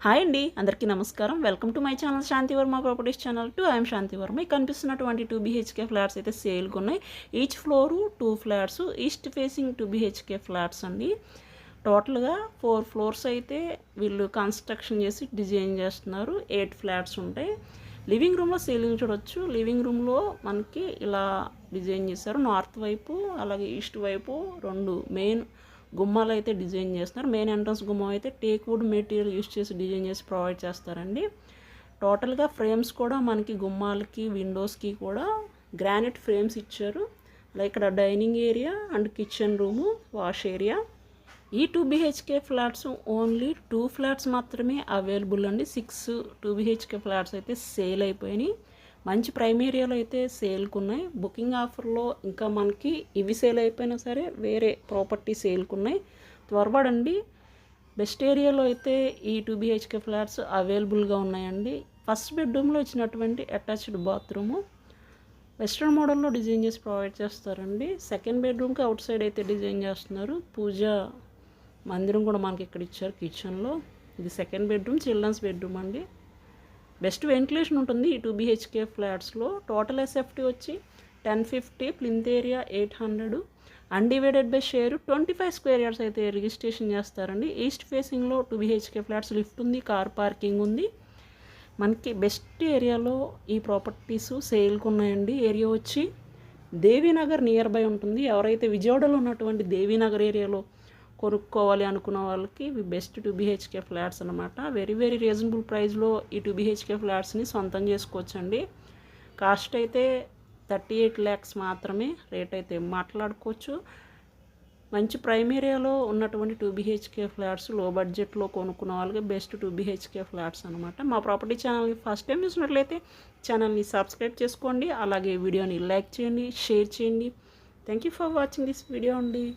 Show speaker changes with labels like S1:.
S1: Hi అండి, అందరికీ నమస్కారం. Welcome to my channel Shantivarma properties channel. I'm Shantivarma. ఈ కనిపిస్తున్నటువంటి 2 BHK ఫ్లాట్స్ అయితే సేల్గా ఉన్నాయి. Each floor 2 flats, east facing 2 BHK flats అండి. టోటల్గా 4 ఫ్లోర్స్ అయితే వీళ్ళు కన్స్ట్రక్షన్ చేసి డిజైన్ చేస్తున్నారు. 8 ఫ్లాట్స్ ఉంటాయి. లివింగ్ రూమ్లో సీలింగ్ చూడొచ్చు. లివింగ్ రూమ్లో మనకి ఇలా డిజైన్ చేశారు. నార్త్ వైపు అలాగే ఈస్ట్ వైపు 2 మెయిన్ గుమ్మాలు అయితే డిజైన్ చేస్తున్నారు. మెయిన్ ఎంట్రన్స్ గుమ్మం అయితే టేక్ వుడ్ మెటీరియల్ యూస్ చేసి డిజైన్ చేసి ప్రొవైడ్ చేస్తారండి. టోటల్గా ఫ్రేమ్స్ కూడా మనకి గుమ్మాలకి విండోస్కి కూడా గ్రానైట్ ఫ్రేమ్స్ ఇచ్చారు. అలాగే ఇక్కడ dining area and kitchen room, wash area. ఈ 2 BHK ఫ్లాట్స్ ఓన్లీ 2 ఫ్లాట్స్ మాత్రమే అవైలబుల్ అండి. 6 2 BHK ఫ్లాట్స్ అయితే సేల్ అయిపోయినాయి. మంచి ప్రైమ్ ఏరియాలో అయితే సేల్కున్నాయి. బుకింగ్ ఆఫర్లో ఇంకా మనకి ఇవి సేల్ అయిపోయినా సరే వేరే ప్రాపర్టీ సేల్కున్నాయి. త్వరపడండి. బెస్ట్ ఏరియాలో అయితే ఈ 2 BHK ఫ్లాట్స్ అవైలబుల్గా ఉన్నాయండి. ఫస్ట్ బెడ్రూమ్లో ఇచ్చినటువంటి అటాచ్డ్ బాత్రూము వెస్ట్రన్ మోడల్లో డిజైన్ చేసి ప్రొవైడ్ చేస్తారండి. సెకండ్ బెడ్రూమ్కి అవుట్ సైడ్ అయితే డిజైన్ చేస్తున్నారు. పూజా మందిరం కూడా మనకి ఇక్కడ ఇచ్చారు కిచెన్లో. ఇది సెకండ్ బెడ్రూమ్, చిల్డ్రన్స్ బెడ్రూమ్ అండి. బెస్ట్ వెంటిలేషన్ ఉంటుంది ఈ 2 BHK ఫ్లాట్స్లో. టోటల్ ఎస్ఎఫ్టీ వచ్చి 1050, plinth area 800, undivided by share 25 square yards అయితే రిజిస్ట్రేషన్ చేస్తారండి. ఈస్ట్ ఫేసింగ్లో 2 BHK ఫ్లాట్స్, లిఫ్ట్ ఉంది, కార్ పార్కింగ్ ఉంది. మనకి బెస్ట్ ఏరియాలో ఈ ప్రాపర్టీస్ సేల్కి ఉన్నాయండి. ఏరియా వచ్చి దేవీనగర్ నియర్ బై ఉంటుంది. ఎవరైతే విజయవాడలో ఉన్నటువంటి దేవీనగర్ ఏరియాలో కొనుక్కోవాలి అనుకున్న వాళ్ళకి ఇవి బెస్ట్ 2 BHK ఫ్లాట్స్ అనమాట. వెరీ వెరీ రీజనబుల్ ప్రైస్లో ఈ 2 BHK ఫ్లాట్స్ని సొంతం చేసుకోవచ్చండి. కాస్ట్ అయితే 38 lakhs మాత్రమే. రేట్ అయితే మాట్లాడుకోవచ్చు. మంచి ప్రైమ్ ఏరియాలో ఉన్నటువంటి 2 BHK ఫ్లాట్స్ లో బడ్జెట్లో కొనుక్కున్న వాళ్ళకి బెస్ట్ 2 BHK ఫ్లాట్స్ అనమాట. మా ప్రాపర్టీ ఛానల్ని ఫస్ట్ టైం చూసినట్లయితే ఛానల్ని సబ్స్క్రైబ్ చేసుకోండి. అలాగే వీడియోని లైక్ చేయండి, షేర్ చేయండి. Thank you for watching this video అండి.